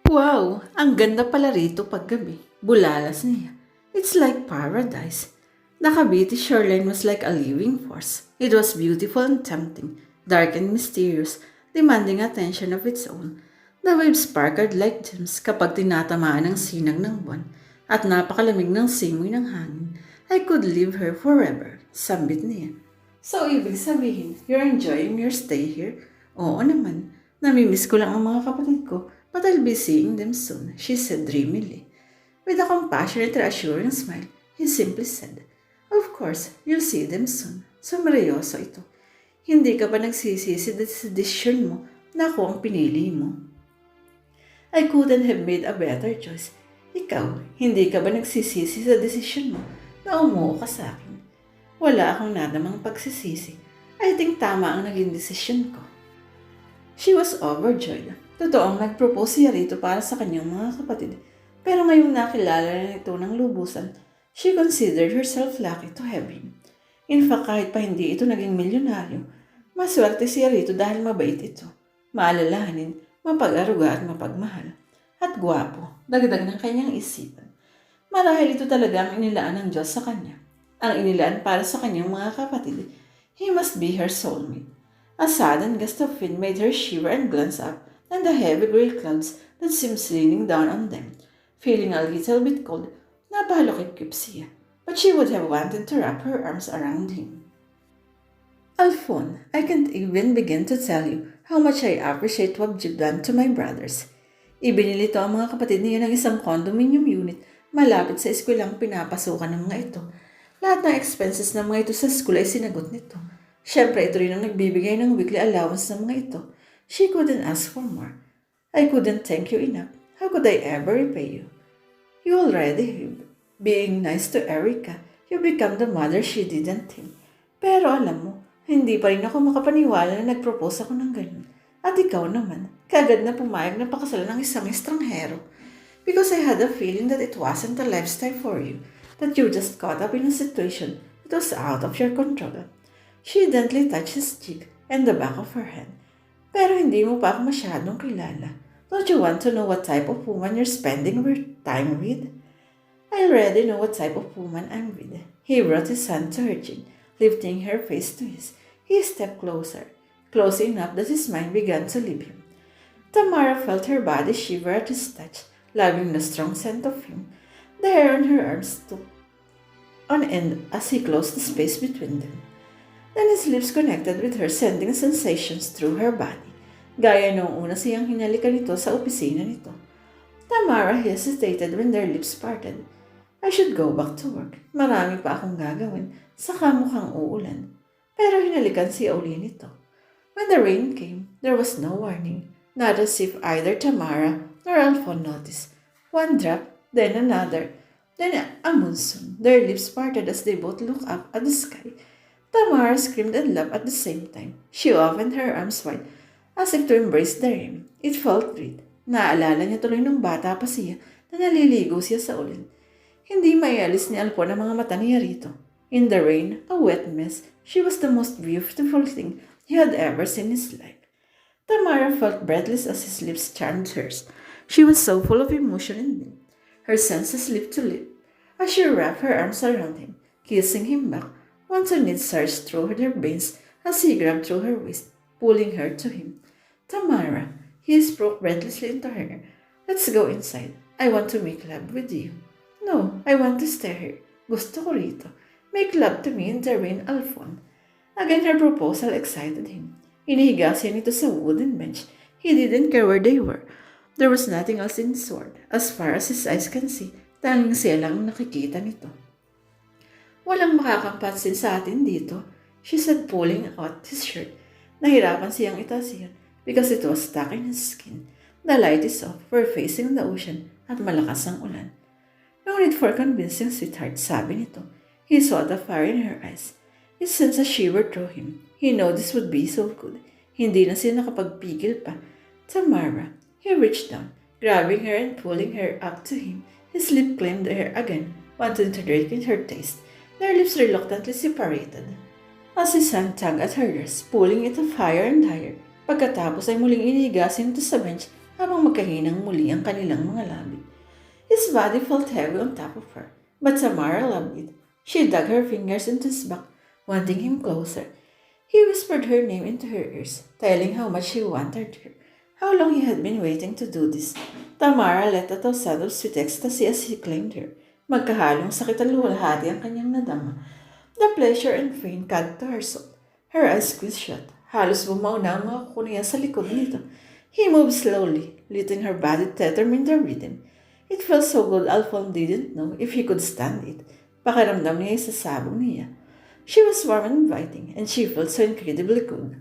Wow! Ang ganda pala rito paggabi. Bulalas niya. It's like paradise. The Cavite shoreline was like a living force. It was beautiful and tempting, dark and mysterious, demanding attention of its own. The waves sparkled like gems kapag tinatamaan ng sinag ng buwan at napakalamig ng simoy ng hangin. I could live here forever, sambit niya. So, ibig sabihin, you're enjoying your stay here? Oo naman. Namimiss ko lang ang mga kapatid ko, but I'll be seeing them soon, she said dreamily. With a compassionate, reassuring smile, he simply said, Of course, you'll see them soon. Sumeryoso ito. Hindi ka ba nagsisisi sa desisyon mo na ako ang pinili mo? I couldn't have made a better choice. Ikaw, hindi ka ba nagsisisi sa desisyon mo na umuo ka sa akin? Wala akong nadamang pagsisisi. I think tama ang naging desisyon ko. She was overjoyed. Totoong nag-propose siya rito para sa kanyang mga kapatid. Pero ngayong nakilala na ito ng lubusan, she considered herself lucky to have him. In fact, kahit pa hindi ito naging milyonaryo, maswerte siya rito dahil mabait ito. Maalalahanin, mapag-aruga at mapagmahal. At gwapo, dagdag ng kanyang isipan. Marahil ito talaga ang inilaan ng Diyos sa kanya. Ang inilaan para sa kanyang mga kapatid. He must be her soulmate. A sudden gust of wind made her shiver and glance up at the heavy gray clouds that seemed raining down on them. Feeling a little bit cold, napahalokit-kip siya, but she would have wanted to wrap her arms around him. Alfon, I can't even begin to tell you how much I appreciate what you've done to my brothers. Ibinilito ang mga kapatid niya ng isang condominium unit malapit sa eskwelang pinapasukan ng mga ito. Lahat ng expenses ng mga ito sa school ay sinagot nito. Siyempre, ito rin ang nagbibigay ng weekly allowance ng mga ito. She couldn't ask for more. I couldn't thank you enough. How could I ever repay you? You already have. Being nice to Erica, you become the mother she didn't think. Pero alam mo, hindi pa rin ako makapaniwala na nag-propose ako ng ganun. At ikaw naman, kagad na pumayag na pakasalan ng isang estranghero. Because I had a feeling that it wasn't a lifestyle for you, that you just caught up in a situation that was out of your control. She gently touched his cheek and the back of her hand. Pero hindi mo pa ako masyadong kilala. Don't you want to know what type of woman you're spending your time with? I already know what type of woman I'm with. He brought his hand to her chin, lifting her face to his. He stepped closer, close enough that his mind began to leave him. Tamara felt her body shiver at his touch, loving the strong scent of him. The hair on her arms stood on end as he closed the space between them. Then his lips connected with her, sending sensations through her body, gaya noong una siyang hinalikan nito sa opisina nito. Tamara hesitated when their lips parted. I should go back to work. Marami pa akong gagawin, saka mukhang uulan. Pero hinalikan siya uli nito. When the rain came, there was no warning, not as if either Tamara nor Alfon noticed. One drop, then another, then a monsoon. Their lips parted as they both looked up at the sky. Tamara screamed and laughed at the same time. She opened her arms wide, as if to embrace the rain. It felt great. Naalala niya tuloy nung bata pa siya na naliligo siya sa ulan. Hindi maialis ni Alfon ang mga mata niya rito. In the rain, a wet mess, she was the most beautiful thing he had ever seen in his life. Tamara felt breathless as his lips charmed hers. She was so full of emotion in them. Her senses leaped to lip as she wrapped her arms around him, kissing him back. Once her need surged through her veins as he grabbed through her waist, pulling her to him. Tamara, he spoke breathlessly into her ear. Let's go inside. I want to make love with you. No, I want to stay here. Gusto ko rito. Make love to me in the rain, Alfon. Again, her proposal excited him. Inihiga siya nito sa wooden bench. He didn't care where they were. There was nothing else in his world. As far as his eyes can see, tanging siya lang nakikita nito. Walang makakapansin sa atin dito, she said, pulling out his shirt. Nahirapan siyang itasiyan because it was stuck in his skin. The light is off, we're facing the ocean at malakas ang ulan. No need for convincing, sweetheart, sabi nito. He saw the fire in her eyes. It sent a shiver through him. He knew this would be so good. Hindi na siya nakapagpigil pa. Tamara, he reached down, grabbing her and pulling her up to him. His lip claimed her again, wanting to drink in her taste. Their lips reluctantly separated. As his hand tugged at her dress, pulling it higher and higher. Pagkatapos ay muling inihigasin ito sa bench habang magkahinang muli ang kanilang mga labi. His body felt heavy on top of her, but Tamara loved it. She dug her fingers into his back, wanting him closer. He whispered her name into her ears, telling how much he wanted her, how long he had been waiting to do this. Tamara let out a sound of sweet ecstasy as he claimed her. Magkahalong sakit at luwalhati ang kanyang nadama. The pleasure and pain cut to her soul. Her eyes squeezed shut. Halos bumaw na ang mga kuko niya sa likod nito. He moved slowly, letting her body tether in the rhythm. It felt so good Alfon didn't know if he could stand it. Pakiramdam niya sa sabong niya. She was warm and inviting, and she felt so incredibly good.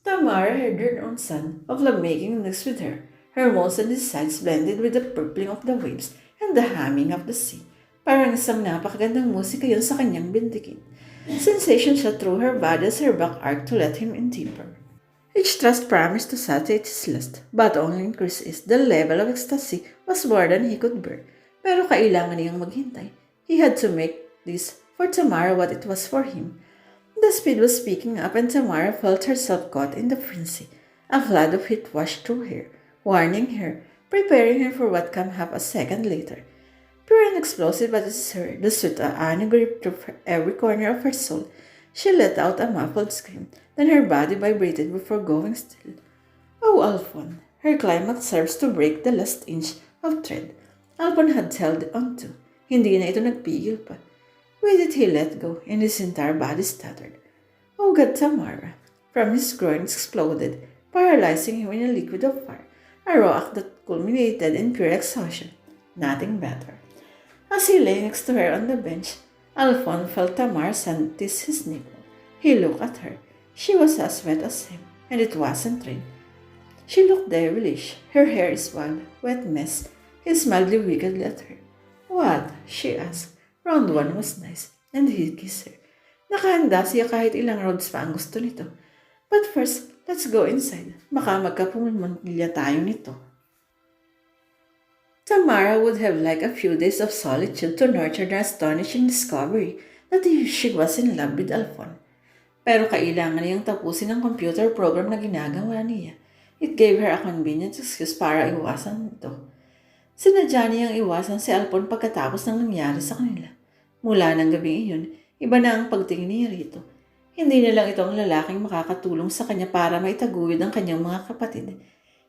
Tamara heard her own sound of love-making mixed with her moans and his sighs blended with the purpling of the waves and the humming of the sea. Parang isang napakagandang musika yun sa kanyang bintikit. Sensation shot through her body as her back arched to let him in deeper. Each thrust promised to satiate his lust, but only increased as the level of ecstasy was more than he could bear. Pero kailangan niyang maghintay. He had to make this for Tamara what it was for him. The speed was picking up and Tamara felt herself caught in the frenzy. A flood of heat washed through her, warning her, preparing her for what came half a second later. Pure and explosive as it is her, the sweet agony gripped through every corner of her soul. She let out a muffled scream, then her body vibrated before going still. Oh, Alfon! Her climax serves to break the last inch of thread Alfon had held onto. Hindi na ito nagpigil pa. With it he let go, and his entire body stuttered. Oh God, Tamara! From his groin exploded, paralyzing him in a liquid of fire, a raw act that culminated in pure exhaustion. Nothing better. As he lay next to her on the bench, Alfon felt Tamar's hand tease his nipple. He looked at her. She was as wet as him, and it wasn't rain. She looked devilish. Her hair is wild, wet mess. He smiled wickedly at her. What? She asked. Round one was nice, and he kissed her. Nakahanda siya kahit ilang rounds pa ang gusto nito. But first, let's go inside. Baka magkapumulmilya tayo nito. Tamara would have liked a few days of solitude to nurture the astonishing discovery that she was in love with Alfon. Pero kailangan niyang tapusin ang computer program na ginagawa niya. It gave her a convenient excuse para iwasan ito. Sinadya niyang iwasan si Alfon pagkatapos ng nangyari sa kanila. Mula ng gabing iyon, iba na ang pagtingin niya rito. Hindi na lang ito ang lalaking makakatulong sa kanya para maitaguyod ang kanyang mga kapatid.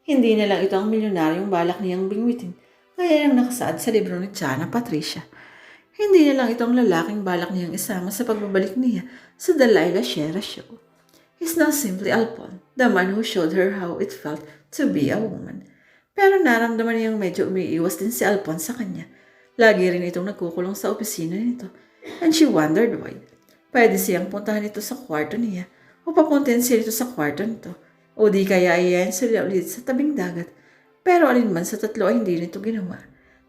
Hindi na lang ito ang milyonaryong balak niyang bingwitin, gaya ng nakasaad sa libro ni Chana Patricia. Hindi na lang ito ang lalaking balak niyang isama sa pagbabalik niya sa Dahil show. He's now simply Alfon, the man who showed her how it felt to be a woman. Pero naramdaman niyang medyo umiiwas din si Alfon sa kanya. Lagi rin itong nagkukulong sa opisina nito. And she wondered why. Pwede siyang puntahan ito sa kwarto niya o papuntahin siya ito sa kwarto nito. O di kaya iyayin sila ulit sa tabing dagat. Pero alinman sa tatlo ay hindi nito ginawa.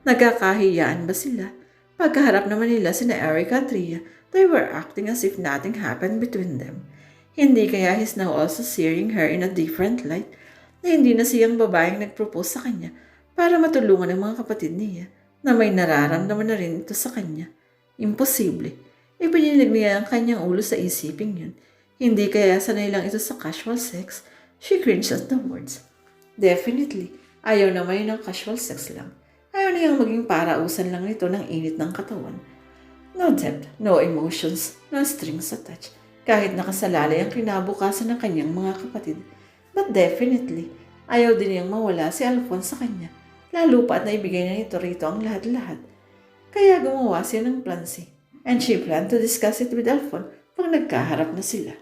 Nagkakahiyaan ba sila? Pagkaharap naman nila sina Erica at Rhea, they were acting as if nothing happened between them. Hindi kaya he's now also seeing her in a different light na hindi na siyang babaeng nagpropose sa kanya para matulungan ang mga kapatid niya na may nararamdaman na rin ito sa kanya. Imposible. Ipinilig niya ang kanyang ulo sa isiping yun. Hindi kaya sanay lang ito sa casual sex. She cringed at the words. Definitely, ayaw naman yun ng casual sex lang. Ayaw niyang maging parausan lang nito ng init ng katawan. No depth, no emotions, no strings attached. Kahit nakasalalay ang kinabukasan ng kanyang mga kapatid. But definitely, ayaw din niyang mawala si Alfon sa kanya. Lalo pa at naibigay na nito rito ang lahat-lahat. Kaya gumawa siya ng plan C. And she planned to discuss it with Alfon pag nagkaharap na sila.